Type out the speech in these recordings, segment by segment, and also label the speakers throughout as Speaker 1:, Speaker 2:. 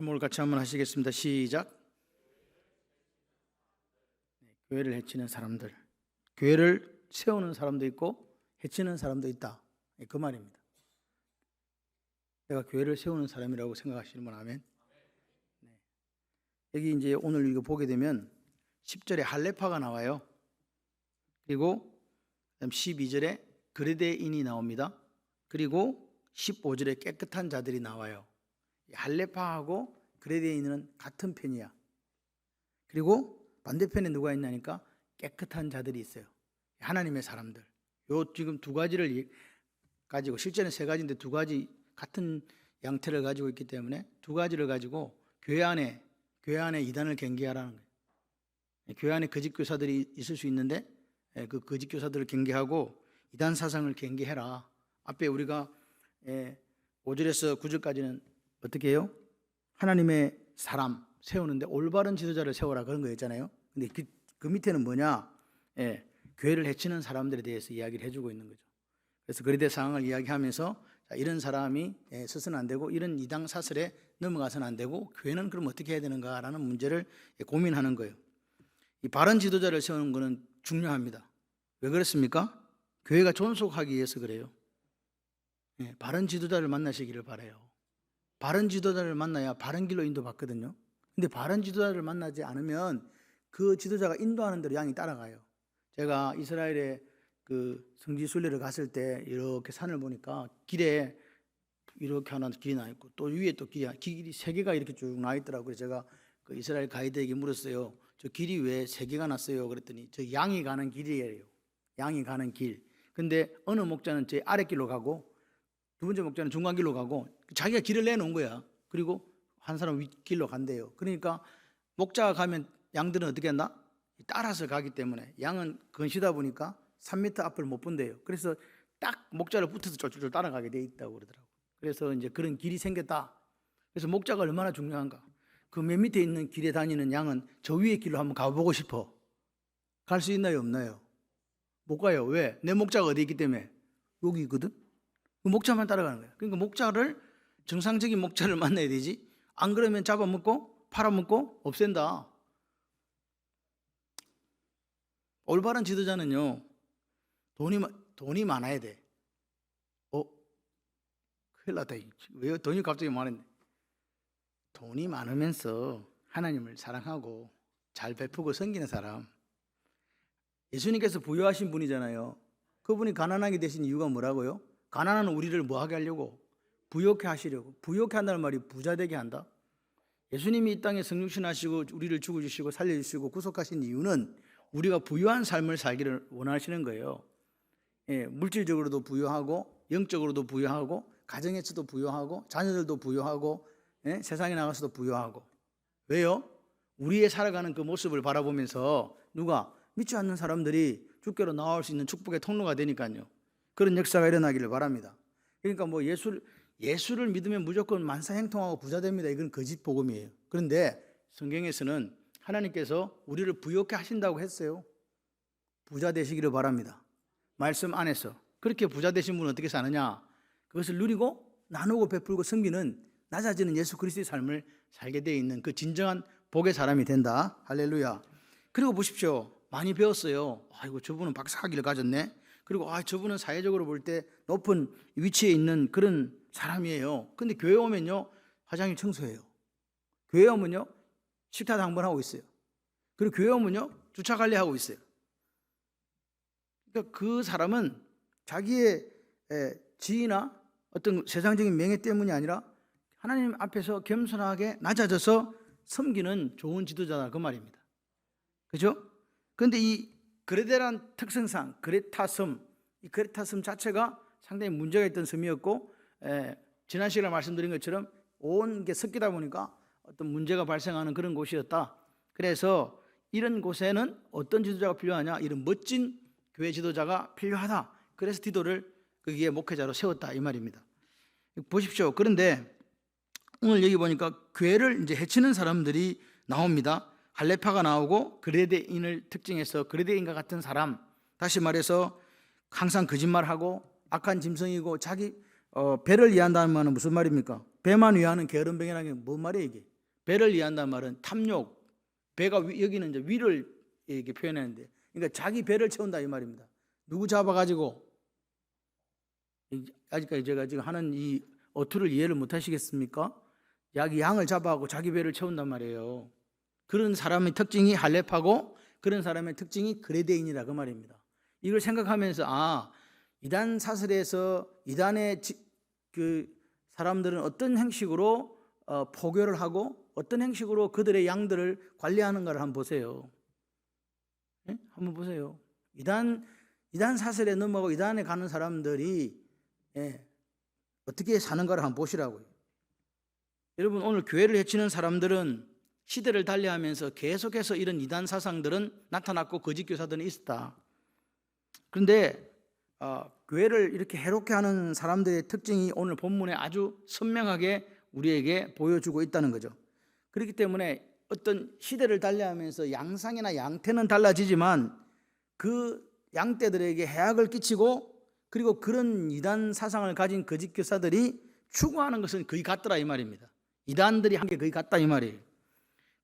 Speaker 1: 제목을 같이 한번 하시겠습니다. 시작. 교회를 해치는 사람들, 교회를 세우는 사람도 있고 해치는 사람도 있다, 그 말입니다. 내가 교회를 세우는 사람이라고 생각하시는 분 아멘. 여기 이제 오늘 이거 보게 되면 10절에 할레파가 나와요. 그리고 12절에 그레데인이 나옵니다. 그리고 15절에 깨끗한 자들이 나와요. 할레파하고 그레데인은 같은 편이야. 그리고 반대편에 누가 있냐니까 깨끗한 자들이 있어요. 하나님의 사람들. 요 지금 두 가지를 가지고, 실제는 세 가지인데 두 가지 같은 양태를 가지고 있기 때문에 두 가지를 가지고 교회 안에 이단을 경계하라는 거예요. 교회 안에 거짓 교사들이 있을 수 있는데 그 거짓 교사들을 경계하고 이단 사상을 경계해라. 앞에 우리가 5절에서 9절까지는 어떻게 해요? 하나님의 사람 세우는데 올바른 지도자를 세워라, 그런 거였잖아요. 근데 그 밑에는 뭐냐? 교회를 해치는 사람들에 대해서 이야기를 해주고 있는 거죠. 그래서 그리대 상황을 이야기하면서 이런 사람이 서서는 안 되고 이런 이단 사설에 넘어가서는 안 되고 교회는 그럼 어떻게 해야 되는가라는 문제를 고민하는 거예요. 이 바른 지도자를 세우는 것은 중요합니다. 왜 그렇습니까? 교회가 존속하기 위해서 그래요. 바른 지도자를 만나시기를 바라요. 바른 지도자를 만나야 바른 길로 인도받거든요. 근데 바른 지도자를 만나지 않으면 그 지도자가 인도하는 대로 양이 따라가요. 제가 이스라엘에 그 성지 순례를 갔을 때 이렇게 산을 보니까 길에 이렇게 하나 길이 나 있고 또 위에 또 길이 세 개가 이렇게 쭉 나 있더라고요. 제가 그 이스라엘 가이드에게 물었어요. 저 길이 왜 세 개가 났어요? 그랬더니 저 양이 가는 길이에요. 양이 가는 길. 근데 어느 목자는 제 아랫길로 가고 두 번째 목자는 중간길로 가고 자기가 길을 내놓은 거야. 그리고 한 사람 윗길로 간대요. 그러니까 목자가 가면 양들은 어떻게 한다? 따라서 가기 때문에 양은 건시다 보니까 3m 앞을 못 본대요. 그래서 딱 목자를 붙어서 쫄쫄 따라가게 돼 있다고 그러더라고요. 그래서 이제 그런 길이 생겼다. 그래서 목자가 얼마나 중요한가. 그 맨 밑에 있는 길에 다니는 양은 저 위에 길로 한번 가보고 싶어. 갈 수 있나요? 없나요? 못 가요. 왜? 내 목자가 어디 있기 때문에? 여기 있거든? 그 목자만 따라가는 거야. 그러니까 목자를, 정상적인 목자를 만나야 되지. 안 그러면 잡아먹고 팔아먹고 없앤다. 올바른 지도자는요, 돈이 많아야 돼. 큰일 났다. 왜 돈이 갑자기 많은데? 돈이 많으면서 하나님을 사랑하고 잘 베푸고 섬기는 사람. 예수님께서 부유하신 분이잖아요. 그분이 가난하게 되신 이유가 뭐라고요? 가난한 우리를 뭐하게 하려고? 부유하게 하시려고. 부유하게 한다는 말이 부자 되게 한다. 예수님이 이 땅에 성육신하시고 우리를 죽어주시고 살려주시고 구속하신 이유는 우리가 부유한 삶을 살기를 원하시는 거예요. 물질적으로도 부유하고 영적으로도 부유하고 가정에서도 부유하고 자녀들도 부유하고 세상에 나가서도 부유하고. 왜요? 우리의 살아가는 그 모습을 바라보면서 누가 믿지 않는 사람들이 주께로 나올 수 있는 축복의 통로가 되니까요. 그런 역사가 일어나기를 바랍니다. 그러니까 뭐 예수를 믿으면 무조건 만사행통하고 부자 됩니다. 이건 거짓 복음이에요. 그런데 성경에서는 하나님께서 우리를 부유하게 하신다고 했어요. 부자 되시기를 바랍니다. 말씀 안에서. 그렇게 부자 되신 분은 어떻게 사느냐? 그것을 누리고 나누고 베풀고 섬기는 낮아지는 예수 그리스도의 삶을 살게 되어 있는 그 진정한 복의 사람이 된다. 할렐루야. 그리고 보십시오. 많이 배웠어요. 아이고, 저분은 박사학위를 가졌네. 그리고 저분은 사회적으로 볼 때 높은 위치에 있는 그런 사람이에요. 근데 교회 오면요, 화장실 청소해요. 교회 오면요, 식탁 당번하고 있어요. 그리고 교회 오면요, 주차 관리하고 있어요. 그러니까 그 사람은 자기의 지위나 어떤 세상적인 명예 때문이 아니라 하나님 앞에서 겸손하게 낮아져서 섬기는 좋은 지도자다, 그 말입니다. 그죠? 그런데 이 그레데란 특성상 이 그레타 섬 자체가 상당히 문제가 있던 섬이었고, 지난 시간에 말씀드린 것처럼 온 게 섞이다 보니까 어떤 문제가 발생하는 그런 곳이었다. 그래서 이런 곳에는 어떤 지도자가 필요하냐? 이런 멋진 교회 지도자가 필요하다. 그래서 디도를 거기에 목회자로 세웠다, 이 말입니다. 보십시오. 그런데 오늘 여기 보니까 교회를 이제 해치는 사람들이 나옵니다. 할레파가 나오고 그레데인을 특징해서 그레데인과 같은 사람, 다시 말해서 항상 거짓말하고 악한 짐승이고 자기 배를 위한다는 말은 무슨 말입니까? 배만 위하는 게으름병이라는 게 뭔 말이에요 이게? 배를 이해한다는 말은 탐욕, 배가 여기는 이제 위를 이렇게 표현하는데, 그러니까 자기 배를 채운다 이 말입니다. 누구 잡아가지고, 아직까지 제가 지금 하는 이 어투를 이해를 못 하시겠습니까? 양을 잡아가고 자기 배를 채운단 말이에요. 그런 사람의 특징이 할렙하고 그런 사람의 특징이 그레데인이라 그 말입니다. 이걸 생각하면서 이단 사슬에서 이단의 그 사람들은 어떤 형식으로 포교를 하고 어떤 형식으로 그들의 양들을 관리하는가를 한번 보세요. 네? 한번 보세요. 이단 사슬에 넘어가고 이단에 가는 사람들이 어떻게 사는가를 한번 보시라고요. 여러분, 오늘 교회를 해치는 사람들은 시대를 달리하면서 계속해서 이런 이단 사상들은 나타났고 거짓 교사들은 있었다. 그런데 교회를 이렇게 해롭게 하는 사람들의 특징이 오늘 본문에 아주 선명하게 우리에게 보여주고 있다는 거죠. 그렇기 때문에 어떤 시대를 달리하면서 양상이나 양태는 달라지지만 그 양떼들에게 해악을 끼치고 그리고 그런 이단 사상을 가진 거짓 교사들이 추구하는 것은 거의 같더라 이 말입니다. 이단들이 한 게 거의 같다 이 말이에요.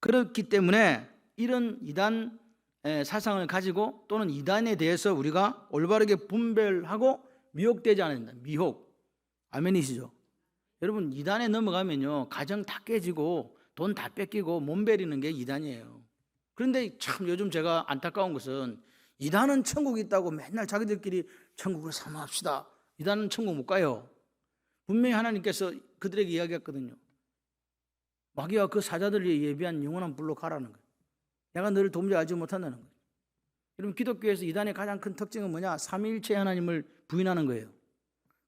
Speaker 1: 그렇기 때문에 이런 이단 사상을 가지고 또는 이단에 대해서 우리가 올바르게 분별하고 미혹되지 않아야 된다. 미혹. 아멘이시죠? 여러분, 이단에 넘어가면요 가정 다 깨지고 돈 다 뺏기고 몸 베리는 게 이단이에요. 그런데 참 요즘 제가 안타까운 것은 이단은 천국이 있다고 맨날 자기들끼리 천국을 사모합시다. 이단은 천국 못 가요. 분명히 하나님께서 그들에게 이야기했거든요. 마귀와 그 사자들이 예비한 영원한 불로 가라는 거예요. 내가 너를 도무지 알지 못한다는 거예요. 여러분, 기독교에서 이단의 가장 큰 특징은 뭐냐? 삼위일체 하나님을 부인하는 거예요.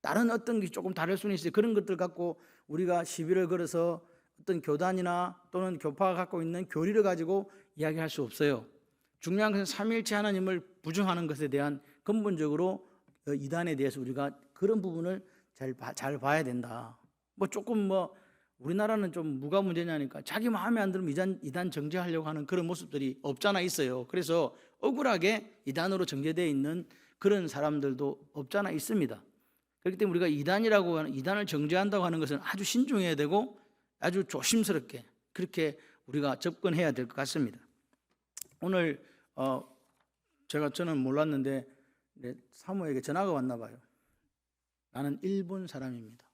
Speaker 1: 다른 어떤 게 조금 다를 수는 있어요. 그런 것들 갖고 우리가 시비를 걸어서 어떤 교단이나 또는 교파가 갖고 있는 교리를 가지고 이야기할 수 없어요. 중요한 것은 삼위일체 하나님을 부정하는 것에 대한 근본적으로 이단에 대해서 우리가 그런 부분을 잘 봐야 된다. 조금 우리나라는 좀 뭐가 문제냐니까 자기 마음에 안 들면 이단 정죄하려고 하는 그런 모습들이 없잖아 있어요. 그래서 억울하게 이단으로 정죄되어 있는 그런 사람들도 없잖아 있습니다. 그렇기 때문에 우리가 이단이라고 하는 이단을 정죄한다고 하는 것은 아주 신중해야 되고 아주 조심스럽게 그렇게 우리가 접근해야 될 것 같습니다. 오늘 저는 몰랐는데 사모에게 전화가 왔나 봐요. 나는 일본 사람입니다.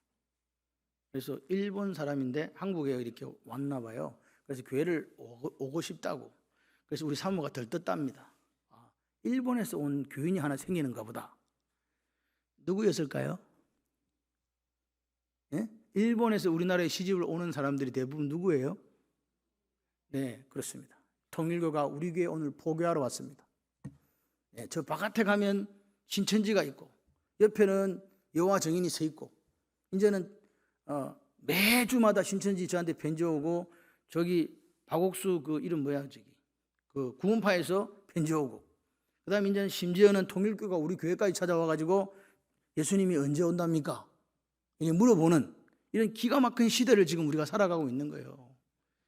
Speaker 1: 그래서 일본 사람인데 한국에 이렇게 왔나 봐요. 그래서 교회를 오고 싶다고. 그래서 우리 사모가 들떴답니다. 일본에서 온 교인이 하나 생기는가 보다. 누구였을까요? 예? 일본에서 우리나라에 시집을 오는 사람들이 대부분 누구예요? 네, 그렇습니다. 통일교가 우리 교회에 오늘 포교하러 왔습니다. 네, 저 바깥에 가면 신천지가 있고 옆에는 여호와 증인이 서 있고 이제는 매주마다 신천지 저한테 편지 오고 저기 박옥수 그 이름 뭐야 그 구원파에서 편지 오고 그다음에 이제 심지어는 통일교가 우리 교회까지 찾아와가지고 예수님이 언제 온답니까? 이렇게 물어보는 이런 기가 막힌 시대를 지금 우리가 살아가고 있는 거예요.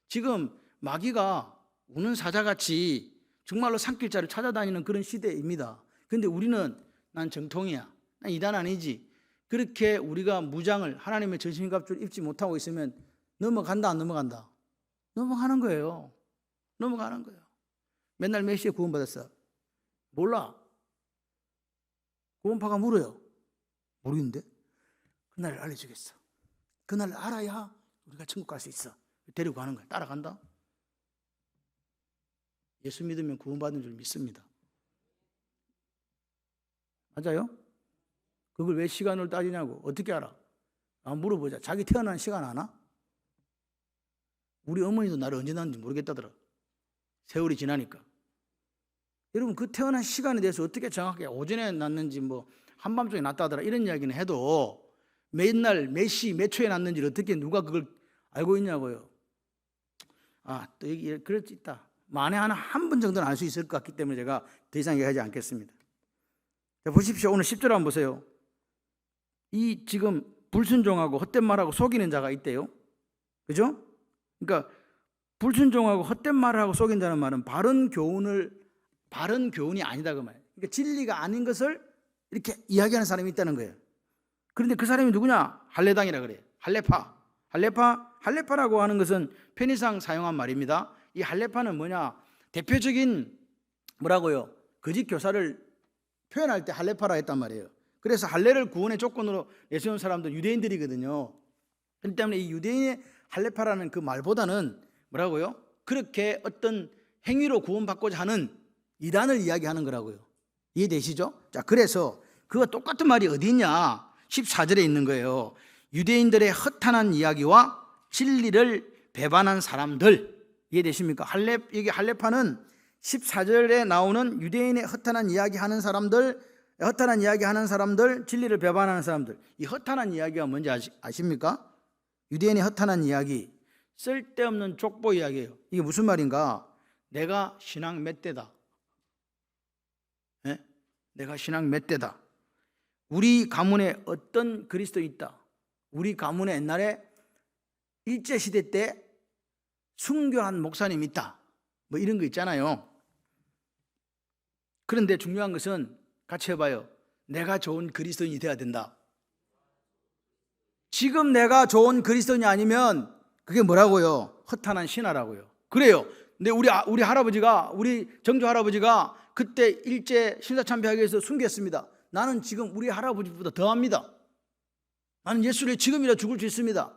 Speaker 1: 지금 마귀가 우는 사자같이 정말로 산길자를 찾아다니는 그런 시대입니다. 그런데 우리는 난 정통이야, 난 이단 아니지, 그렇게 우리가 무장을 하나님의 전신갑주를 입지 못하고 있으면 넘어간다 안 넘어간다? 넘어가는 거예요. 넘어가는 거예요. 맨날 몇 시에 구원받았어? 몰라. 구원파가 물어요. 모르는데 그날을 알려주겠어. 그날을 알아야 우리가 천국 갈 수 있어. 데리고 가는 거야. 따라간다. 예수 믿으면 구원받는 줄 믿습니다. 맞아요? 그걸 왜 시간을 따지냐고. 어떻게 알아? 물어보자. 자기 태어난 시간 아나? 우리 어머니도 나를 언제 낳았는지 모르겠다더라. 세월이 지나니까. 여러분, 그 태어난 시간에 대해서 어떻게 정확하게 오전에 낳는지 한밤중에 낳았다더라 이런 이야기는 해도 맨날 몇 시 몇 초에 낳는지를 어떻게 누가 그걸 알고 있냐고요. 또 여기 그럴 수 있다. 만에 하나 한 번 정도는 알 수 있을 것 같기 때문에 제가 더 이상 얘기하지 않겠습니다. 자, 보십시오. 오늘 10절 한번 보세요. 이 지금 불순종하고 헛된 말하고 속이는 자가 있대요. 그죠? 그러니까 불순종하고 헛된 말을 하고 속인다는 말은 바른 교훈이 아니다 그 말이에요. 그러니까 진리가 아닌 것을 이렇게 이야기하는 사람이 있다는 거예요. 그런데 그 사람이 누구냐? 할례당이라 그래요. 할례파. 할레파라고 하는 것은 편의상 사용한 말입니다. 이 할레파는 뭐냐? 대표적인 뭐라고요? 거짓 교사를 표현할 때 할레파라 했단 말이에요. 그래서 할례를 구원의 조건으로 내세운 사람들 유대인들이거든요. 그렇기 때문에 이 유대인의 할레파라는 그 말보다는 뭐라고요? 그렇게 어떤 행위로 구원받고자 하는 이단을 이야기하는 거라고요. 이해되시죠? 자, 그래서 그거 똑같은 말이 어디 있냐? 14절에 있는 거예요. 유대인들의 허탄한 이야기와 진리를 배반한 사람들. 이해되십니까? 여기 할레파는 14절에 나오는 유대인의 허탄한 이야기하는 사람들, 진리를 배반하는 사람들. 이 허탄한 이야기가 뭔지 아십니까? 유대인의 허탄한 이야기, 쓸데없는 족보 이야기예요. 이게 무슨 말인가? 내가 신앙 몇 대다. 네? 내가 신앙 몇 대다. 우리 가문에 어떤 그리스도 있다. 우리 가문에 옛날에 일제시대 때 순교한 목사님 있다. 뭐 이런 거 있잖아요. 그런데 중요한 것은 같이 해봐요. 내가 좋은 그리스도인이 돼야 된다. 지금 내가 좋은 그리스도인이 아니면 그게 뭐라고요? 허탄한 신화라고요. 그래요. 근데 우리 할아버지가, 우리 정조 할아버지가 그때 일제 신사참배하기 위해서 순교했습니다. 나는 지금 우리 할아버지보다 더합니다. 나는 예수를 지금이라 죽을 수 있습니다.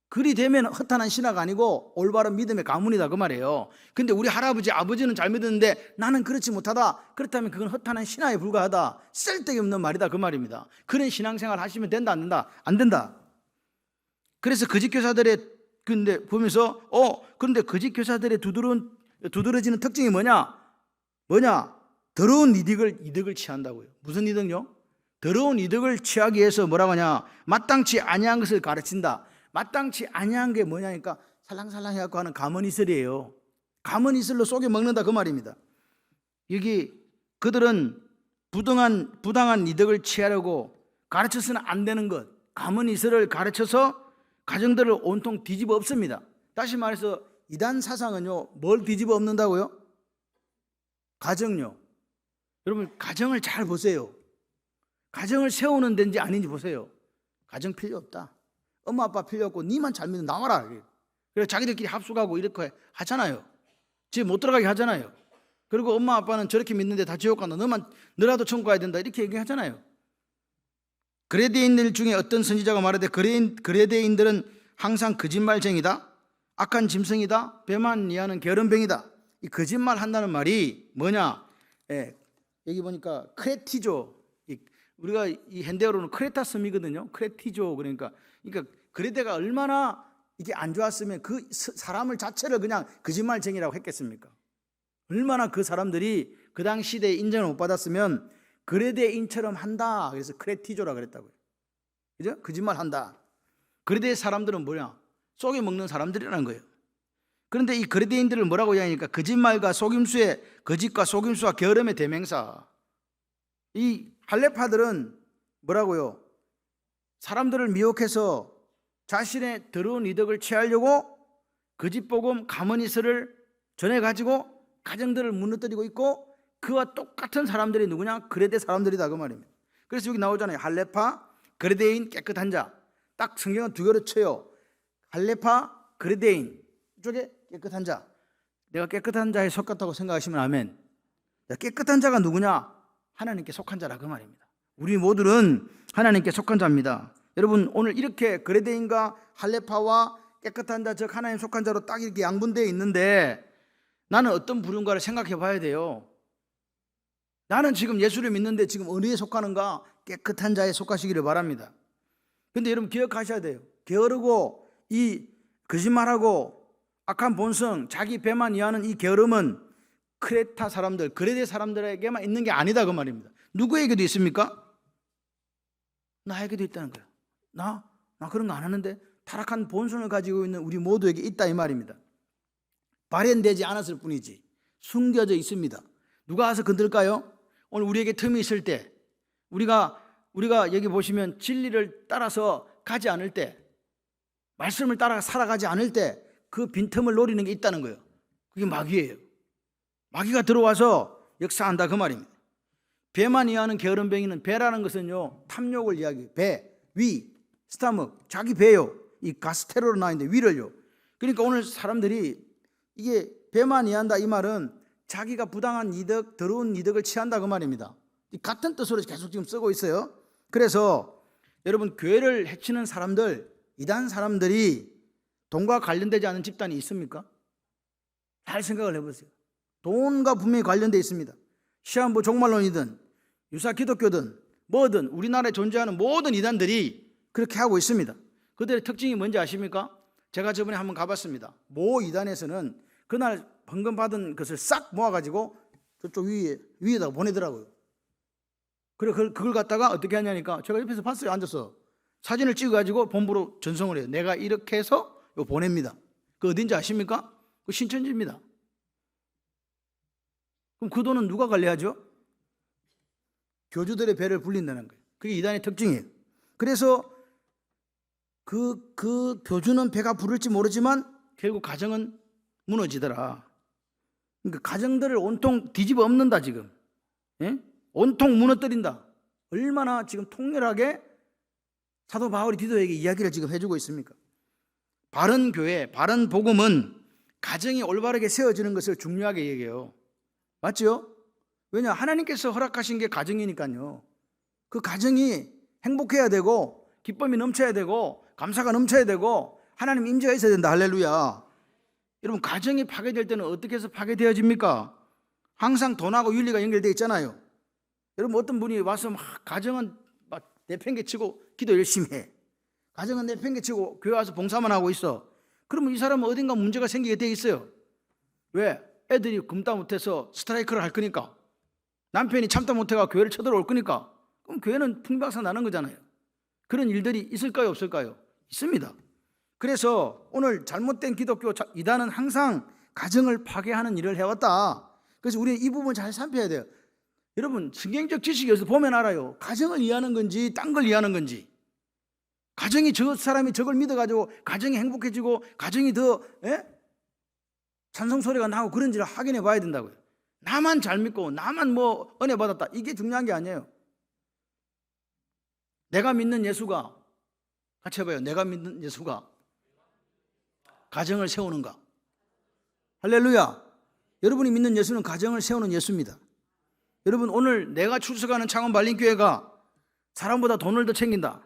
Speaker 1: 그리 되면 허탄한 신화가 아니고 올바른 믿음의 가문이다 그 말이에요. 근데 우리 할아버지, 아버지는 잘 믿었는데 나는 그렇지 못하다. 그렇다면 그건 허탄한 신화에 불과하다. 쓸데없는 말이다 그 말입니다. 그런 신앙생활 하시면 된다 안 된다? 안 된다. 그래서 거짓 교사들의 근데 보면서 그런데 거짓 교사들의 두드러지는 특징이 뭐냐? 더러운 이득을 취한다고요. 무슨 이득요? 더러운 이득을 취하기 위해서 뭐라고 하냐? 마땅치 아니한 것을 가르친다. 마땅치 아니한 게 뭐냐니까 살랑살랑 해갖고 하는 가문이슬이에요. 가문이슬로 속여 먹는다 그 말입니다. 여기 그들은 부당한 이득을 취하려고 가르쳐서는 안 되는 것, 가문이슬을 가르쳐서 가정들을 온통 뒤집어 엎습니다. 다시 말해서 이단 사상은요, 뭘 뒤집어 엎는다고요? 가정요. 여러분 가정을 잘 보세요. 가정을 세우는 데인지 아닌지 보세요. 가정 필요 없다. 엄마 아빠 필요 없고 니만 잘 믿으면 나와라. 그래서 자기들끼리 합숙하고 이렇게 하잖아요. 집 못 들어가게 하잖아요. 그리고 엄마 아빠는 저렇게 믿는데 다 지옥 간다. 너라도 천국 가야 된다. 이렇게 얘기하잖아요. 그레데인들 중에 어떤 선지자가 말하되 그레데인들은 항상 거짓말쟁이다. 악한 짐승이다. 배만 이하는 게으름뱅이다. 이 거짓말 한다는 말이 뭐냐? 여기 보니까 크레티조. 우리가 이 현대어로는 크레타섬이거든요. 크레티조. 그러니까 그레데가 얼마나 이게 안 좋았으면 그 사람을 자체를 그냥 거짓말쟁이라고 했겠습니까? 얼마나 그 사람들이 그 당시 시대에 인정을 못 받았으면 그레데인처럼 한다. 그래서 크레티조라 그랬다고요. 그죠? 거짓말 한다. 그레데 사람들은 뭐냐? 속여 먹는 사람들이라는 거예요. 그런데 이 그레데인들을 뭐라고 이야기하니까 거짓말과 속임수의 거짓과 속임수와 게으름의 대명사. 이 할레파들은 뭐라고요? 사람들을 미혹해서 자신의 더러운 이득을 취하려고 거짓복음 가문이슬을 전해가지고 가정들을 무너뜨리고 있고 그와 똑같은 사람들이 누구냐? 그레데 사람들이다 그 말입니다. 그래서 여기 나오잖아요. 할레파, 그레데인, 깨끗한 자. 딱 성경은 두 개로 쳐요. 할레파, 그레데인. 이쪽에 깨끗한 자. 내가 깨끗한 자에 속았다고 생각하시면 아멘. 깨끗한 자가 누구냐? 하나님께 속한 자라 그 말입니다. 우리 모두는 하나님께 속한 자입니다. 여러분 오늘 이렇게 그레데인과 할레파와 깨끗한 자 즉 하나님 속한 자로 딱 이렇게 양분되어 있는데 나는 어떤 부류인가를 생각해 봐야 돼요. 나는 지금 예수를 믿는데 지금 어디에 속하는가? 깨끗한 자에 속하시기를 바랍니다. 그런데 여러분 기억하셔야 돼요. 게으르고 이 거짓말하고 악한 본성, 자기 배만 이하는 이 게으름은 크레타 사람들, 그레데 사람들에게만 있는 게 아니다 그 말입니다. 누구에게도 있습니까? 나에게도 있다는 거예요. 나 그런 거 안 하는데 타락한 본성을 가지고 있는 우리 모두에게 있다 이 말입니다. 발현되지 않았을 뿐이지 숨겨져 있습니다. 누가 와서 건들까요? 오늘 우리에게 틈이 있을 때 우리가 여기 보시면 진리를 따라서 가지 않을 때 말씀을 따라 살아가지 않을 때 그 빈틈을 노리는 게 있다는 거예요. 그게 마귀예요. 마귀가 들어와서 역사한다 그 말입니다. 배만 이해하는 게으름뱅이는 배라는 것은요 탐욕을 이야기해요. 배, 위, 스타먹, 자기 배요. 이 가스테로로 나왔는데 위를요. 그러니까 오늘 사람들이 이게 배만 이해한다 이 말은 자기가 부당한 이득, 더러운 이득을 취한다 그 말입니다. 같은 뜻으로 계속 지금 쓰고 있어요. 그래서 여러분 교회를 해치는 사람들, 이단 사람들이 돈과 관련되지 않은 집단이 있습니까? 잘 생각을 해보세요. 돈과 분명히 관련되어 있습니다. 시한부 종말론이든 유사 기독교든 뭐든 우리나라에 존재하는 모든 이단들이 그렇게 하고 있습니다. 그들의 특징이 뭔지 아십니까? 제가 저번에 한번 가봤습니다. 모 이단에서는 그날 헌금 받은 것을 싹 모아가지고 저쪽 위에다가 보내더라고요. 그래 그걸 갖다가 어떻게 하냐니까 제가 옆에서 봤어요. 앉아서 사진을 찍어가지고 본부로 전송을 해요. 내가 이렇게 해서 이거 보냅니다. 그 어딘지 아십니까? 그 신천지입니다. 그럼 그 돈은 누가 관리하죠? 교주들의 배를 불린다는 거예요. 그게 이단의 특징이에요. 그래서 그 교주는 배가 부를지 모르지만 결국 가정은 무너지더라. 그러니까 가정들을 온통 뒤집어 엎는다 지금. 예? 온통 무너뜨린다. 얼마나 지금 통렬하게 사도 바울이 디도에게 이야기를 지금 해주고 있습니까? 바른 교회, 바른 복음은 가정이 올바르게 세워지는 것을 중요하게 얘기해요. 맞죠? 왜냐? 하나님께서 허락하신 게 가정이니까요. 그 가정이 행복해야 되고 기쁨이 넘쳐야 되고 감사가 넘쳐야 되고 하나님 임재가 있어야 된다. 할렐루야. 여러분 가정이 파괴될 때는 어떻게 해서 파괴되어집니까? 항상 돈하고 윤리가 연결되어 있잖아요. 여러분 어떤 분이 와서 막 가정은 막 내팽개치고 기도 열심히 해. 가정은 내팽개치고 교회 와서 봉사만 하고 있어. 그러면 이 사람은 어딘가 문제가 생기게 돼 있어요. 왜? 애들이 금다 못해서 스트라이크를 할 거니까. 남편이 참다 못해가 교회를 쳐들어올 거니까. 그럼 교회는 풍비박산 나는 거잖아요. 그런 일들이 있을까요? 없을까요? 있습니다. 그래서 오늘 잘못된 기독교 이단은 항상 가정을 파괴하는 일을 해왔다. 그래서 우리는 이 부분 잘 살펴야 돼요. 여러분 성경적 지식에서 보면 알아요. 가정을 이해하는 건지 딴 걸 이해하는 건지. 가정이 저 사람이 저걸 믿어가지고 가정이 행복해지고 가정이 더 찬송 소리가 나고 그런지를 확인해 봐야 된다고요. 나만 잘 믿고 나만 뭐 은혜 받았다 이게 중요한 게 아니에요. 내가 믿는 예수가 같이 해봐요. 내가 믿는 예수가 가정을 세우는가? 할렐루야. 여러분이 믿는 예수는 가정을 세우는 예수입니다. 여러분 오늘 내가 출석하는 창원 발림교회가 사람보다 돈을 더 챙긴다.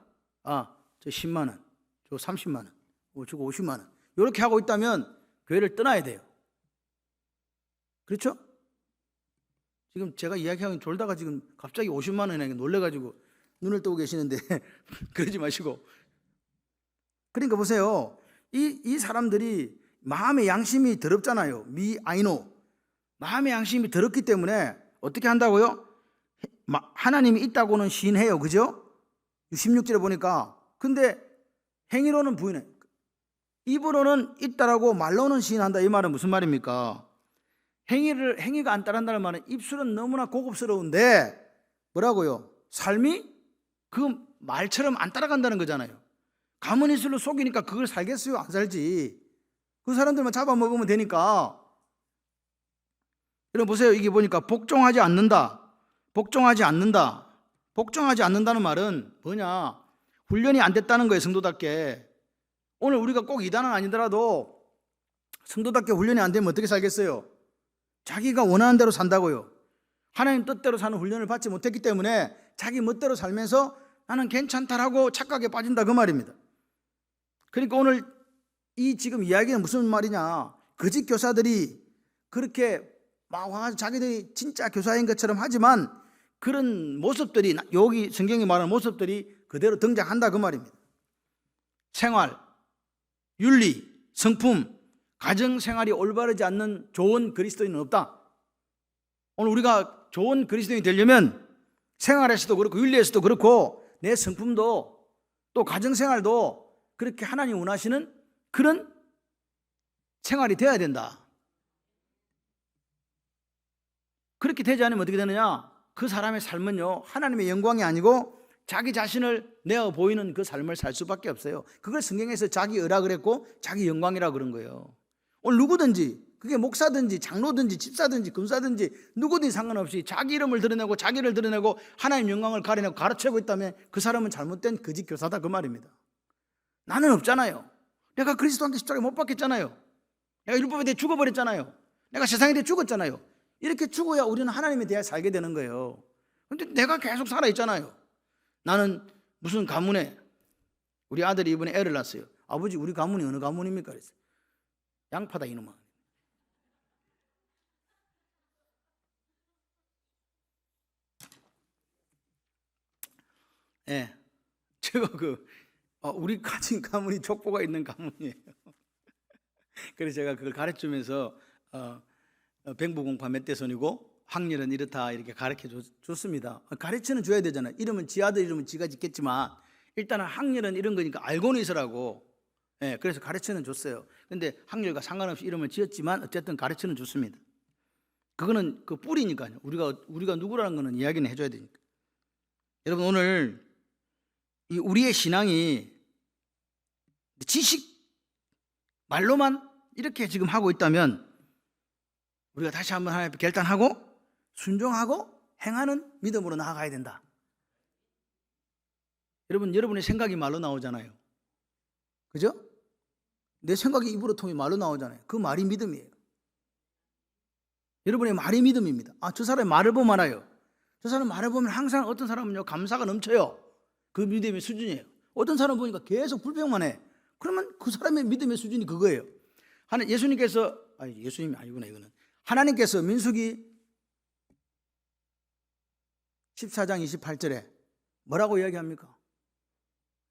Speaker 1: 저 10만 원, 저 30만 원, 저거 50만 원 이렇게 하고 있다면 교회를 떠나야 돼요. 그렇죠? 지금 제가 이야기하면 졸다가 지금 갑자기 50만 원에 놀래가지고 눈을 뜨고 계시는데 그러지 마시고. 그러니까 보세요. 이 사람들이 마음의 양심이 더럽잖아요. 아이노. 마음의 양심이 더럽기 때문에 어떻게 한다고요? 하나님이 있다고는 시인해요. 그죠? 16절에 보니까. 근데 행위로는 부인해. 입으로는 있다라고 말로는 시인한다. 이 말은 무슨 말입니까? 행위가 안 따른다는 말은 입술은 너무나 고급스러운데 뭐라고요? 삶이 그 말처럼 안 따라간다는 거잖아요. 가문 이슬로 속이니까 그걸 살겠어요? 안 살지. 그 사람들만 잡아먹으면 되니까. 여러분 보세요. 이게 보니까 복종하지 않는다. 복종하지 않는다. 복종하지 않는다는 말은 뭐냐? 훈련이 안 됐다는 거예요. 성도답게. 오늘 우리가 꼭 이단은 아니더라도 성도답게 훈련이 안 되면 어떻게 살겠어요? 자기가 원하는 대로 산다고요. 하나님 뜻대로 사는 훈련을 받지 못했기 때문에 자기 멋대로 살면서 나는 괜찮다라고 착각에 빠진다 그 말입니다. 그러니까 오늘 이 지금 이야기는 무슨 말이냐? 거짓 교사들이 그렇게 막 와가지고 자기들이 진짜 교사인 것처럼 하지만 그런 모습들이 여기 성경이 말하는 모습들이 그대로 등장한다 그 말입니다. 생활, 윤리, 성품, 가정생활이 올바르지 않는 좋은 그리스도인은 없다. 오늘 우리가 좋은 그리스도인이 되려면 생활에서도 그렇고 윤리에서도 그렇고 내 성품도 또 가정생활도 그렇게 하나님 원하시는 그런 생활이 되어야 된다. 그렇게 되지 않으면 어떻게 되느냐? 그 사람의 삶은요 하나님의 영광이 아니고 자기 자신을 내어 보이는 그 삶을 살 수밖에 없어요. 그걸 성경에서 자기 의라 그랬고 자기 영광이라 그런 거예요. 오늘 누구든지 그게 목사든지 장로든지 집사든지 금사든지 누구든지 상관없이 자기 이름을 드러내고 자기를 드러내고 하나님 영광을 가려내고 가르치고 있다면 그 사람은 잘못된 거짓 교사다 그 말입니다. 나는 없잖아요. 내가 그리스도한테 십자가에 못 박혔잖아요. 내가 율법에 대해 죽어버렸잖아요. 내가 세상에 대해 죽었잖아요. 이렇게 죽어야 우리는 하나님에 대해 살게 되는 거예요. 그런데 내가 계속 살아있잖아요. 나는 무슨 가문에 우리 아들이 이번에 애를 낳았어요. 아버지, 우리 가문이 어느 가문입니까? 그랬어요. 양파다 이놈아. 예, 제가 우리 가진 가문이 족보가 있는 가문이에요. 그래서 제가 그걸 가르치면서 뱅부공파 몇 대손이고 확률은 이렇다 이렇게 가르쳐 줬습니다. 가르치는 줘야 되잖아요. 이름은 지 아들 이름은 지가 짓겠지만 일단은 확률은 이런 거니까 알고는 있으라고. 예, 그래서 가르치는 줬어요. 근데 확률과 상관없이 이름을 지었지만 어쨌든 가르치는 줬습니다. 그거는 그 뿌리니까요. 우리가 누구라는 거는 이야기는 해줘야 되니까. 여러분, 오늘 이 우리의 신앙이 지식 말로만 이렇게 지금 하고 있다면 우리가 다시 한번 하나님 앞에 결단하고 순종하고 행하는 믿음으로 나아가야 된다. 여러분의 생각이 말로 나오잖아요. 그죠? 내 생각이 입으로 통해 말로 나오잖아요. 그 말이 믿음이에요. 여러분의 말이 믿음입니다. 저 사람의 말을 보면 알아요. 저 사람 말을 보면 항상 어떤 사람은요 감사가 넘쳐요. 그 믿음의 수준이에요. 어떤 사람 보니까 계속 불평만 해. 그러면 그 사람의 믿음의 수준이 그거예요. 예수님이 아니구나 이거는. 하나님께서 민수기 14장 28절에 뭐라고 이야기합니까?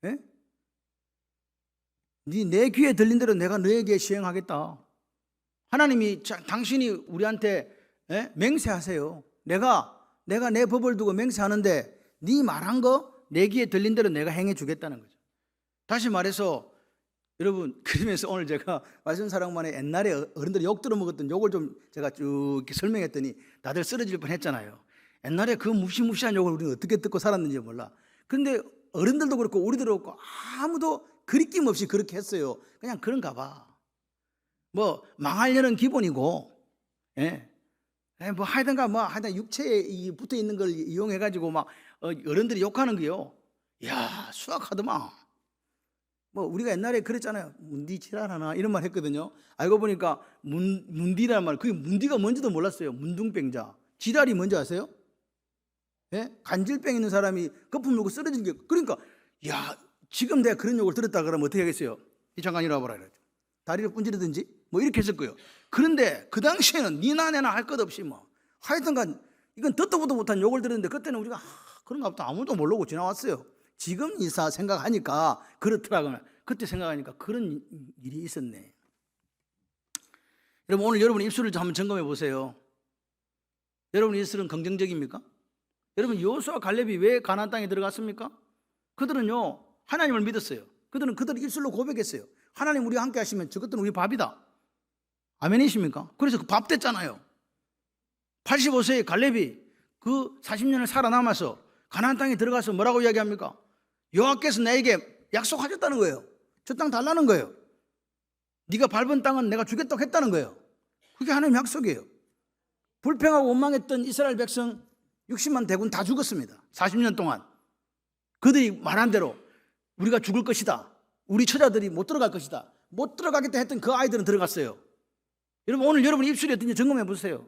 Speaker 1: 예? 내 귀에 들린 대로 내가 너에게 시행하겠다. 하나님이 당신이 우리한테 맹세하세요. 내가 내 법을 두고 맹세하는데 네 말한 거 내 귀에 들린 대로 내가 행해 주겠다는 거죠. 다시 말해서 여러분, 그러면서 오늘 제가 말씀 사랑만에 옛날에 어른들이 욕 들어먹었던 욕을 좀 제가 쭉 이렇게 설명했더니 다들 쓰러질 뻔했잖아요. 옛날에 그 무시무시한 욕을 우리는 어떻게 듣고 살았는지 몰라. 그런데 어른들도 그렇고 우리들도 그렇고 아무도 그리낌 없이 그렇게 했어요. 그냥 그런가 봐. 뭐 망하려는 기본이고, 뭐 하여튼 육체에 붙어 있는 걸 이용해 가지고 막 어른들이 욕하는 거요. 야, 수학하더만. 뭐 우리가 옛날에 그랬잖아요. 문디 지랄하나 이런 말 했거든요. 알고 보니까 문디라는 말, 그게 문디가 뭔지도 몰랐어요. 문둥병자. 지랄이 뭔지 아세요? 간질병 있는 사람이 거품 물고 쓰러지는 게. 그러니까 야, 지금 내가 그런 욕을 들었다 그러면 어떻게 하겠어요? 이 잠깐 일어나보라 이러죠. 다리를 분지르든지 뭐 이렇게 했을 거예요. 그런데 그 당시에는 니나 내나 할 것 없이 뭐 하여튼간 이건 듣도 보도 못한 욕을 들었는데 그때는 우리가 그런가 보다 아무도 모르고 지나왔어요. 지금 이사 생각하니까 그렇더라고요. 그때 생각하니까 그런 일이 있었네. 여러분, 오늘 여러분 입술을 한번 점검해 보세요. 여러분 입술은 긍정적입니까? 여러분, 여호수아 갈렙이 왜 가나안 땅에 들어갔습니까? 그들은요 하나님을 믿었어요. 그들은 입술로 고백했어요. 하나님 우리와 함께 하시면 저것들은 우리 밥이다. 아멘이십니까? 그래서 그 밥 됐잖아요. 85세의 갈렙이 그 40년을 살아남아서 가나안 땅에 들어가서 뭐라고 이야기합니까? 여호와께서 나에게 약속하셨다는 거예요. 저 땅 달라는 거예요. 네가 밟은 땅은 내가 주겠다고 했다는 거예요. 그게 하나님 약속이에요. 불평하고 원망했던 이스라엘 백성 60만 대군 다 죽었습니다. 40년 동안. 그들이 말한 대로 우리가 죽을 것이다. 우리 처자들이 못 들어갈 것이다. 못 들어가겠다 했던 그 아이들은 들어갔어요. 여러분, 오늘 여러분 입술이 어떤지 점검해 보세요.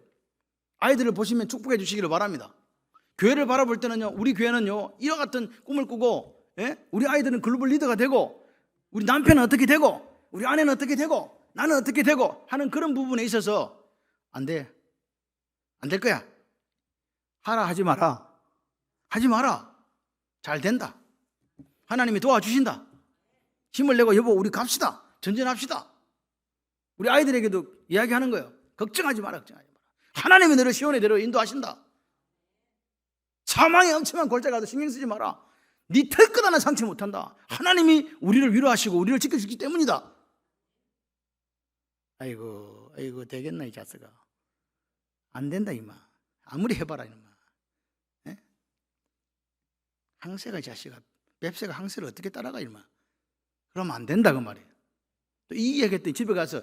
Speaker 1: 아이들을 보시면 축복해 주시기를 바랍니다. 교회를 바라볼 때는요, 우리 교회는요 이와 같은 꿈을 꾸고, 우리 아이들은 글로벌 리더가 되고, 우리 남편은 어떻게 되고, 우리 아내는 어떻게 되고, 나는 어떻게 되고 하는 그런 부분에 있어서 안 돼. 안 될 거야. 하라 하지 마라. 하지 마라. 잘 된다. 하나님이 도와주신다. 힘을 내고 여보 우리 갑시다. 전진합시다. 우리 아이들에게도 이야기하는 거예요. 걱정하지 마라. 걱정하지 마라. 하나님이 너를 시온의 대로 인도하신다. 사망의 엄청난 골짜기 가도 신경 쓰지 마라. 네 털끝 하나 상치 못한다. 하나님이 우리를 위로하시고 우리를 지켜주기 때문이다. 아이고 되겠나 이 자식아. 안 된다 이마. 아무리 해봐라 이놈아. 항세가 이 자식아. 뱁새가 항세를 어떻게 따라가 이놈아. 그러면 안 된다 그 말이에요. 또 이 얘기했더니 집에 가서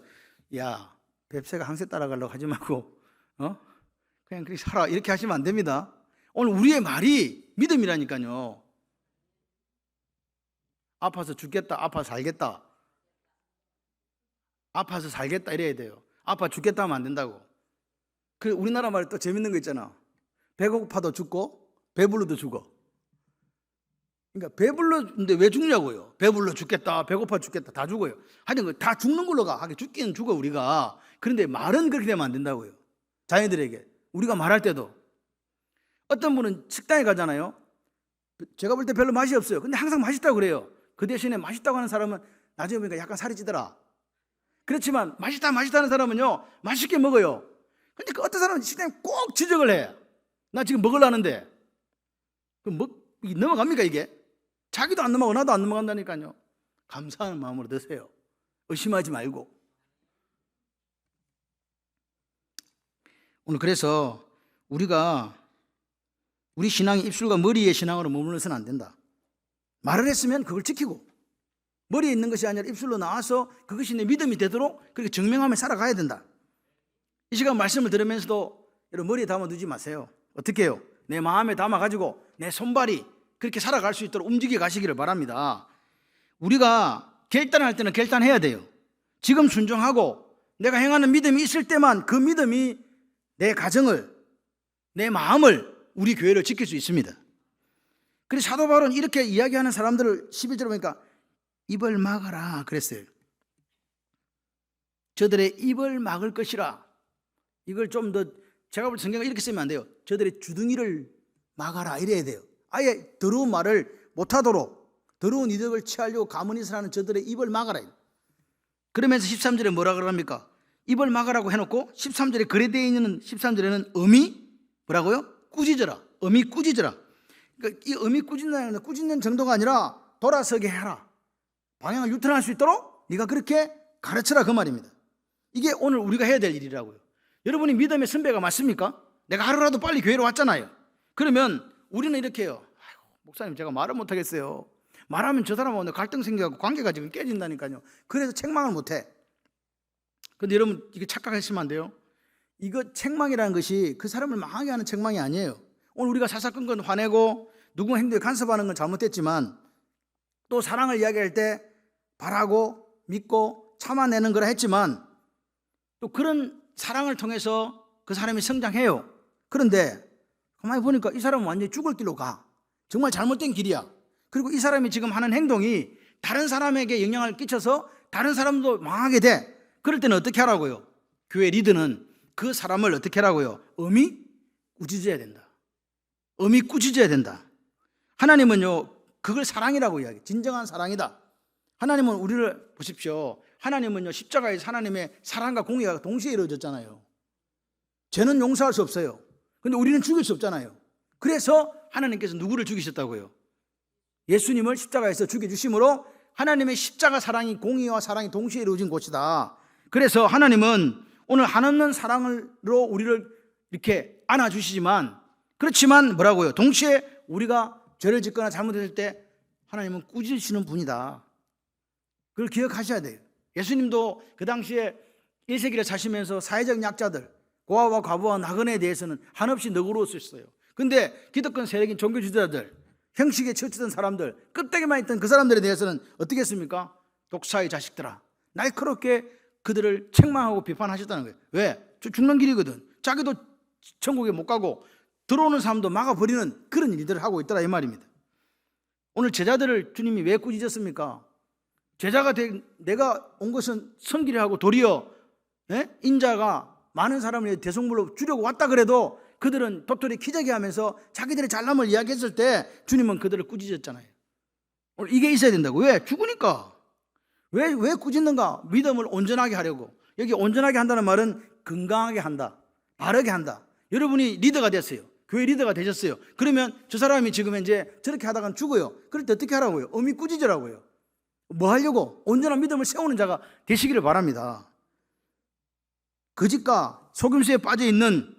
Speaker 1: 야 뱁새가 항세 따라가려고 하지 말고 그냥 그렇게 살아 이렇게 하시면 안 됩니다. 오늘 우리의 말이 믿음이라니까요. 아파서 죽겠다, 아파서 살겠다. 아파서 살겠다 이래야 돼요. 아파 죽겠다 하면 안 된다고. 그 우리나라 말에 또 재밌는 거 있잖아. 배고파도 죽고 배불러도 죽어. 그러니까 배불러는데 왜 죽냐고요. 배불러 죽겠다, 배고파 죽겠다, 다 죽어요. 하여튼 다 죽는 걸로 가. 하긴 죽기는 죽어 우리가. 그런데 말은 그렇게 되면 안 된다고요. 자녀들에게. 우리가 말할 때도 어떤 분은 식당에 가잖아요. 제가 볼 때 별로 맛이 없어요. 근데 항상 맛있다고 그래요. 그 대신에 맛있다고 하는 사람은 나중에 보니까 약간 살이 찌더라. 그렇지만 맛있다는 사람은요 맛있게 먹어요. 근데 그 어떤 사람은 식당에 꼭 지적을 해. 나 지금 먹으려는데. 이게 넘어갑니까 이게? 자기도 안 넘어가고 나도 안 넘어간다니까요. 감사하는 마음으로 드세요. 의심하지 말고. 오늘 그래서 우리가 우리 신앙이 입술과 머리의 신앙으로 머물러서는 안 된다. 말을 했으면 그걸 지키고 머리에 있는 것이 아니라 입술로 나와서 그것이 내 믿음이 되도록 그렇게 증명하며 살아가야 된다. 이 시간 말씀을 들으면서도 여러분 머리에 담아두지 마세요. 어떻게 해요? 내 마음에 담아가지고 내 손발이 그렇게 살아갈 수 있도록 움직여 가시기를 바랍니다. 우리가 결단할 때는 결단해야 돼요. 지금 순종하고 내가 행하는 믿음이 있을 때만 그 믿음이 내 가정을, 내 마음을, 우리 교회를 지킬 수 있습니다. 그래서 사도 바울은 이렇게 이야기하는 사람들을 11절에 보니까 입을 막아라 그랬어요. 저들의 입을 막을 것이라. 이걸 좀 더 제가 볼 성경을 이렇게 쓰면 안 돼요. 저들의 주둥이를 막아라 이래야 돼요. 아예 더러운 말을 못하도록 더러운 이득을 취하려고 가문이서 하는 저들의 입을 막아라. 그러면서 13절에 뭐라 그럽니까? 입을 막으라고 해놓고 13절에 그레데에 있는 13절에는 음이 뭐라고요? 꾸짖어라. 음이 꾸짖어라. 그러니까 이 음이 꾸짖는 정도가 아니라 돌아서게 해라. 방향을 유턴할 수 있도록 네가 그렇게 가르쳐라 그 말입니다. 이게 오늘 우리가 해야 될 일이라고요. 여러분이 믿음의 선배가 맞습니까? 내가 하루라도 빨리 교회로 왔잖아요. 그러면 우리는 이렇게 해요. 아이고, 목사님 제가 말을 못하겠어요. 말하면 저 사람하고 갈등 생겨서 관계가 지금 깨진다니까요. 그래서 책망을 못해. 근데 여러분 이게 착각하시면 안 돼요. 이거 책망이라는 것이 그 사람을 망하게 하는 책망이 아니에요. 오늘 우리가 사사건건 화내고 누구 행동에 간섭하는 건 잘못했지만 또 사랑을 이야기할 때 바라고 믿고 참아내는 거라 했지만 또 그런 사랑을 통해서 그 사람이 성장해요. 그런데 가만히 보니까 이 사람은 완전히 죽을 길로 가. 정말 잘못된 길이야. 그리고 이 사람이 지금 하는 행동이 다른 사람에게 영향을 끼쳐서 다른 사람도 망하게 돼. 그럴 때는 어떻게 하라고요? 교회 리더는 그 사람을 어떻게 하라고요? 엄히 꾸짖어야 된다. 엄히 꾸짖어야 된다. 하나님은요 그걸 사랑이라고 이야기해요. 진정한 사랑이다. 하나님은 우리를 보십시오. 하나님은요 십자가에서 하나님의 사랑과 공의가 동시에 이루어졌잖아요. 죄는 용서할 수 없어요. 근데 우리는 죽일 수 없잖아요. 그래서 하나님께서 누구를 죽이셨다고요? 예수님을 십자가에서 죽여주심으로 하나님의 십자가 사랑이 공의와 사랑이 동시에 이루어진 곳이다. 그래서 하나님은 오늘 한없는 사랑으로 우리를 이렇게 안아주시지만 그렇지만 뭐라고요? 동시에 우리가 죄를 짓거나 잘못했을 때 하나님은 꾸짖으시는 분이다. 그걸 기억하셔야 돼요. 예수님도 그 당시에 1세기를 사시면서 사회적 약자들, 고아와 과부와 나그네에 대해서는 한없이 너그러웠었어요. 근데 기득권 세력인 종교 지도자들, 형식에 치우치던 사람들, 껍데기만 있던 그 사람들에 대해서는 어떻게 했습니까? 독사의 자식들아, 날카롭게 그들을 책망하고 비판하셨다는 거예요. 왜? 죽는 길이거든. 자기도 천국에 못 가고 들어오는 사람도 막아버리는 그런 일들을 하고 있더라 이 말입니다. 오늘 제자들을 주님이 왜 꾸짖었습니까? 제자가 내가 온 것은 선기를 하고 도리어 인자가 많은 사람을 대성물로 주려고 왔다 그래도 그들은 도토리 키재기 하면서 자기들의 잘남을 이야기했을 때 주님은 그들을 꾸짖었잖아요. 오늘 이게 있어야 된다고. 왜? 죽으니까. 왜 꾸짖는가? 믿음을 온전하게 하려고. 여기 온전하게 한다는 말은 건강하게 한다, 바르게 한다. 여러분이 리더가 됐어요. 교회 리더가 되셨어요. 그러면 저 사람이 지금 이제 저렇게 하다간 죽어요. 그럴 때 어떻게 하라고요? 엄히 꾸짖으라고요. 뭐 하려고? 온전한 믿음을 세우는 자가 되시기를 바랍니다. 거짓과 속임수에 빠져있는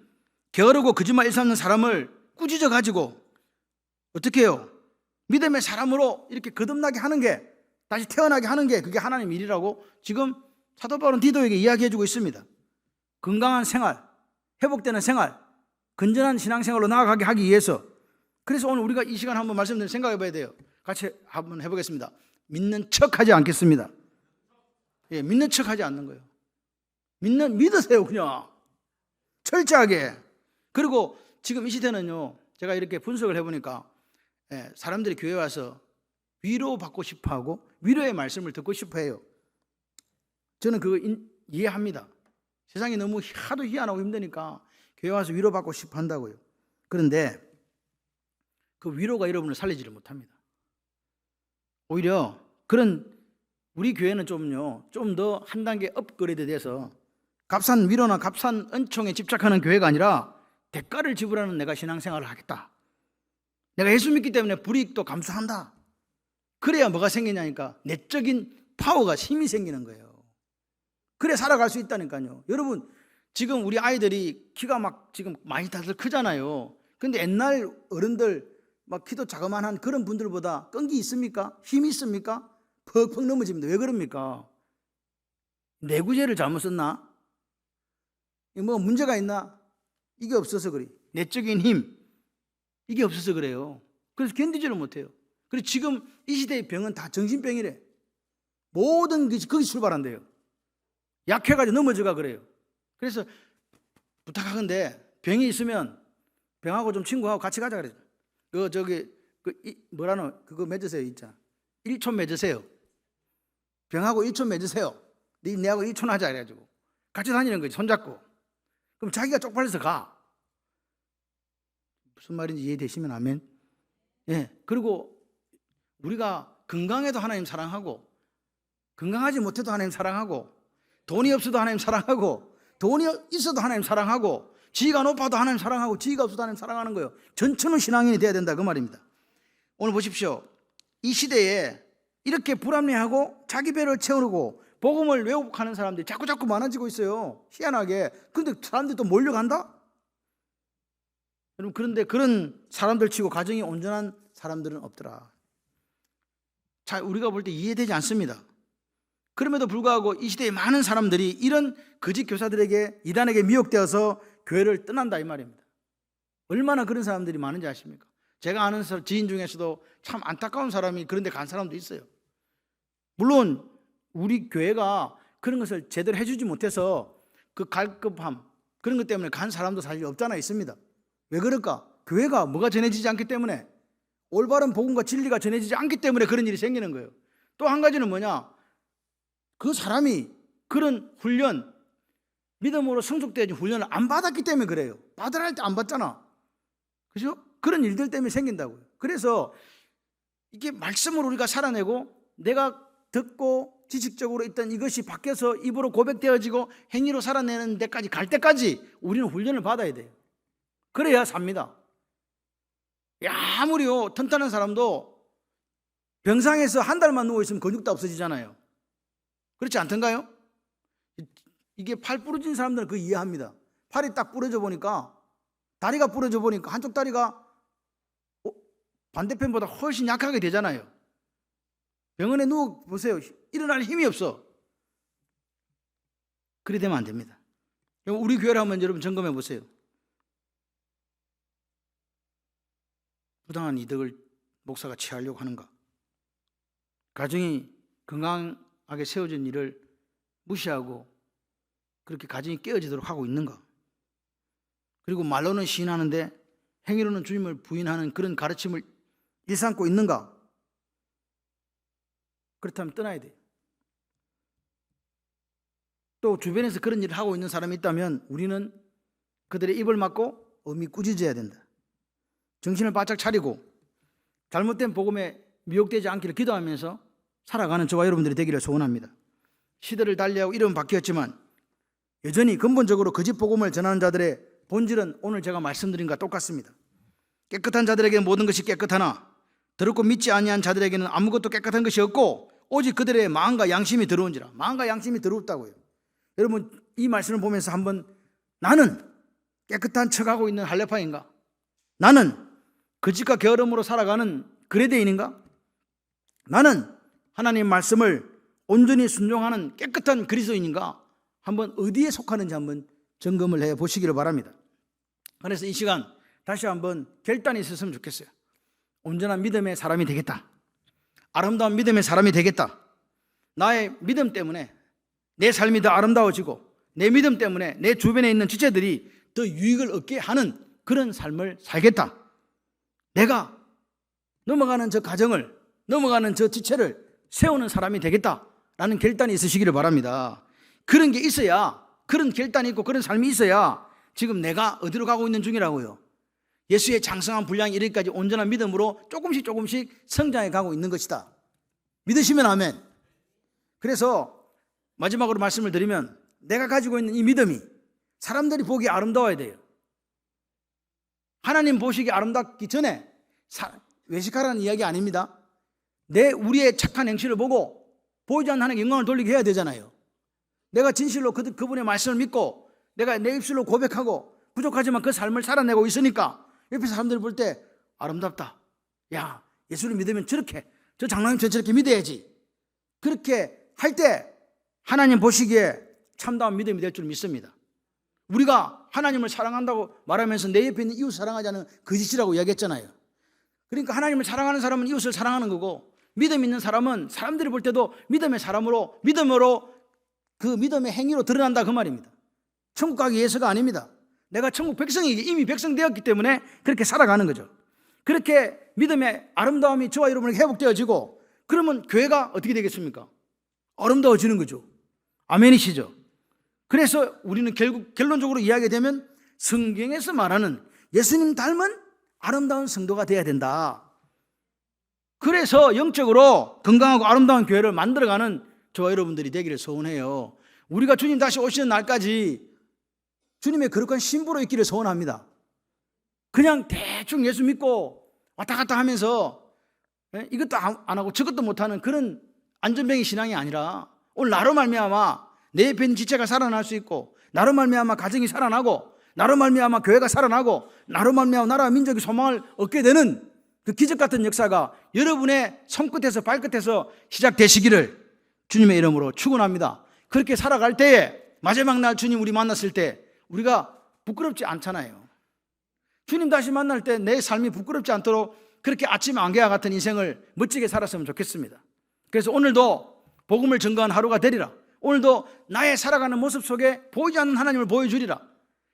Speaker 1: 게으르고 거짓말 일삼는 사람을 꾸짖어 가지고 어떻게 해요? 믿음의 사람으로 이렇게 거듭나게 하는 게, 다시 태어나게 하는 게 그게 하나님 일이라고 지금 사도 바울은 디도에게 이야기해주고 있습니다. 건강한 생활, 회복되는 생활, 건전한 신앙생활로 나아가게 하기 위해서. 그래서 오늘 우리가 이 시간 한번 말씀드리면 생각해 봐야 돼요. 같이 한번 해보겠습니다. 믿는 척하지 않겠습니다. 예, 믿는 척하지 않는 거예요. 믿으세요, 그냥 철저하게. 그리고 지금 이 시대는요, 제가 이렇게 분석을 해보니까 사람들이 교회 와서 위로받고 싶어하고 위로의 말씀을 듣고 싶어해요. 저는 그거 이해합니다. 세상이 너무 하도 희한하고 힘드니까 교회 와서 위로받고 싶어 한다고요. 그런데 그 위로가 여러분을 살리지를 못합니다. 오히려 그런 우리 교회는 좀 더 한 단계 업그레이드 돼서 값싼 위로나 값싼 은총에 집착하는 교회가 아니라 대가를 지불하는 내가 신앙생활을 하겠다. 내가 예수 믿기 때문에 불이익도 감수한다. 그래야 뭐가 생기냐니까 내적인 파워가 힘이 생기는 거예요. 그래 살아갈 수 있다니까요. 여러분 지금 우리 아이들이 키가 막 지금 많이 다들 크잖아요. 근데 옛날 어른들 막 키도 자그만한 그런 분들보다 끈기 있습니까? 힘이 있습니까? 퍽퍽 넘어집니다. 왜 그럽니까? 내구재를 잘못 썼나? 뭐 문제가 있나? 이게 없어서 그래. 내적인 힘 이게 없어서 그래요. 그래서 견디지를 못해요. 그리고 지금 이 시대의 병은 다 정신병이래. 모든 것이 거기 출발한대요. 약해가지고 넘어져가 그래요. 그래서 부탁하건대 병이 있으면 병하고 좀 친구하고 같이 가자 그래요. 그거 맺으세요 있잖아. 1촌 맺으세요. 병하고 1촌 맺으세요. 내하고 1촌 하자 그래가지고 같이 다니는 거지, 손잡고. 그럼 자기가 쪽팔려서 가. 무슨 말인지 이해되시면 아멘. 예. 그리고 우리가 건강해도 하나님 사랑하고 건강하지 못해도 하나님 사랑하고 돈이 없어도 하나님 사랑하고 돈이 있어도 하나님 사랑하고 지위가 높아도 하나님 사랑하고 지위가 없어도 하나님 사랑하는 거예요. 전천후 신앙인이 돼야 된다 그 말입니다. 오늘 보십시오. 이 시대에 이렇게 불합리하고 자기 배를 채우고 복음을 왜곡하는 사람들이 자꾸 많아지고 있어요. 희한하게. 근데 사람들이 또 몰려간다? 여러분 그런데 그런 사람들 치고 가정이 온전한 사람들은 없더라. 자, 우리가 볼 때 이해되지 않습니다. 그럼에도 불구하고 이 시대에 많은 사람들이 이런 거짓 교사들에게 이단에게 미혹되어서 교회를 떠난다 이 말입니다. 얼마나 그런 사람들이 많은지 아십니까? 제가 아는 지인 중에서도 참 안타까운 사람이 그런 데 간 사람도 있어요. 물론 우리 교회가 그런 것을 제대로 해주지 못해서 그 갈급함 그런 것 때문에 간 사람도 사실 없잖아 있습니다. 왜 그럴까? 교회가 뭐가 전해지지 않기 때문에 올바른 복음과 진리가 전해지지 않기 때문에 그런 일이 생기는 거예요. 또 한 가지는 뭐냐? 그 사람이 그런 훈련, 믿음으로 성숙되어진 훈련을 안 받았기 때문에 그래요. 받으라 할 때 안 받잖아. 그죠? 그런 일들 때문에 생긴다고요. 그래서 이게 말씀을 우리가 살아내고 내가 듣고 지식적으로 있던 이것이 바뀌어서 입으로 고백되어지고 행위로 살아내는 데까지 갈 때까지 우리는 훈련을 받아야 돼요. 그래야 삽니다. 아무리요 튼튼한 사람도 병상에서 한 달만 누워있으면 근육도 없어지잖아요. 그렇지 않던가요? 이게 팔 부러진 사람들은 그거 이해합니다. 팔이 딱 부러져 보니까 다리가 부러져 보니까 한쪽 다리가 반대편보다 훨씬 약하게 되잖아요. 병원에 누워보세요. 일어날 힘이 없어. 그래 되면 안 됩니다. 우리 교회를 한번 여러분 점검해 보세요. 부당한 이득을 목사가 취하려고 하는가? 가정이 건강하게 세워진 일을 무시하고 그렇게 가정이 깨어지도록 하고 있는가? 그리고 말로는 시인하는데 행위로는 주님을 부인하는 그런 가르침을 일삼고 있는가? 그렇다면 떠나야 돼요. 또 주변에서 그런 일을 하고 있는 사람이 있다면 우리는 그들의 입을 막고 엄히 꾸짖어야 된다. 정신을 바짝 차리고 잘못된 복음에 미혹되지 않기를 기도하면서 살아가는 저와 여러분들이 되기를 소원합니다. 시대를 달리하고 이름은 바뀌었지만 여전히 근본적으로 거짓 복음을 전하는 자들의 본질은 오늘 제가 말씀드린 것과 똑같습니다. 깨끗한 자들에게 모든 것이 깨끗하나 더럽고 믿지 아니한 자들에게는 아무것도 깨끗한 것이 없고 오직 그들의 마음과 양심이 더러운지라. 마음과 양심이 더럽다고요. 여러분 이 말씀을 보면서 한번 나는 깨끗한 척하고 있는 할례파인가? 나는 거짓과 게으름으로 살아가는 그레데인인가? 나는 하나님 말씀을 온전히 순종하는 깨끗한 그리스도인인가? 한번 어디에 속하는지 한번 점검을 해 보시기를 바랍니다. 그래서 이 시간 다시 한번 결단이 있었으면 좋겠어요. 온전한 믿음의 사람이 되겠다. 아름다운 믿음의 사람이 되겠다. 나의 믿음 때문에 내 삶이 더 아름다워지고 내 믿음 때문에 내 주변에 있는 지체들이 더 유익을 얻게 하는 그런 삶을 살겠다. 내가 넘어가는 저 가정을, 넘어가는 저 지체를 세우는 사람이 되겠다라는 결단이 있으시기를 바랍니다. 그런 게 있어야, 그런 결단이 있고 그런 삶이 있어야 지금 내가 어디로 가고 있는 중이라고요. 예수의 장성한 분량이 이르기까지 온전한 믿음으로 조금씩 성장해 가고 있는 것이다. 믿으시면 아멘. 그래서 마지막으로 말씀을 드리면 내가 가지고 있는 이 믿음이 사람들이 보기에 아름다워야 돼요. 하나님 보시기에 아름답기 전에 외식하라는 이야기 아닙니다. 우리의 착한 행실을 보고 보이지 않는 하나님께 영광을 돌리게 해야 되잖아요. 내가 진실로 그분의 말씀을 믿고 내가 내 입술로 고백하고 부족하지만 그 삶을 살아내고 있으니까 옆에 사람들이 볼 때 아름답다. 야, 예수를 믿으면 저 장로님 저렇게 믿어야지. 그렇게 할 때 하나님 보시기에 참다운 믿음이 될 줄 믿습니다. 우리가 하나님을 사랑한다고 말하면서 내 옆에 있는 이웃을 사랑하지 않은 거짓이라고 이야기했잖아요. 그러니까 하나님을 사랑하는 사람은 이웃을 사랑하는 거고, 믿음 있는 사람은 사람들이 볼 때도 믿음의 사람으로, 믿음으로 그 믿음의 행위로 드러난다 그 말입니다. 천국 가기 위해서가 아닙니다. 내가 천국 백성이 이미 백성 되었기 때문에 그렇게 살아가는 거죠. 그렇게 믿음의 아름다움이 저와 여러분에게 회복되어지고, 그러면 교회가 어떻게 되겠습니까? 아름다워지는 거죠. 아멘이시죠? 그래서 우리는 결국 결론적으로 이야기되면 성경에서 말하는 예수님 닮은 아름다운 성도가 되어야 된다. 그래서 영적으로 건강하고 아름다운 교회를 만들어가는 저와 여러분들이 되기를 소원해요. 우리가 주님 다시 오시는 날까지 주님의 거룩한 신부로 있기를 소원합니다. 그냥 대충 예수 믿고 왔다 갔다 하면서 이것도 안 하고 저것도 못하는 그런 안전뱅이 신앙이 아니라, 오늘 나로 말미암아 내 옆에 있는 지체가 살아날 수 있고, 나로 말미암아 가정이 살아나고, 나로 말미암아 교회가 살아나고, 나로 말미암아 나라와 민족이 소망을 얻게 되는 그 기적 같은 역사가 여러분의 손끝에서 발끝에서 시작되시기를 주님의 이름으로 축원합니다. 그렇게 살아갈 때에 마지막 날 주님 우리 만났을 때 우리가 부끄럽지 않잖아요. 주님 다시 만날 때 내 삶이 부끄럽지 않도록 그렇게 아침 안개와 같은 인생을 멋지게 살았으면 좋겠습니다. 그래서 오늘도 복음을 증거한 하루가 되리라. 오늘도 나의 살아가는 모습 속에 보이지 않는 하나님을 보여주리라.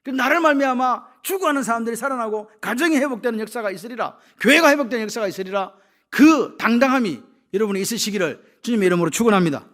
Speaker 1: 나를 말미암아 죽어가는 사람들이 살아나고 가정이 회복되는 역사가 있으리라. 교회가 회복되는 역사가 있으리라. 그 당당함이 여러분이 있으시기를 주님의 이름으로 축원합니다.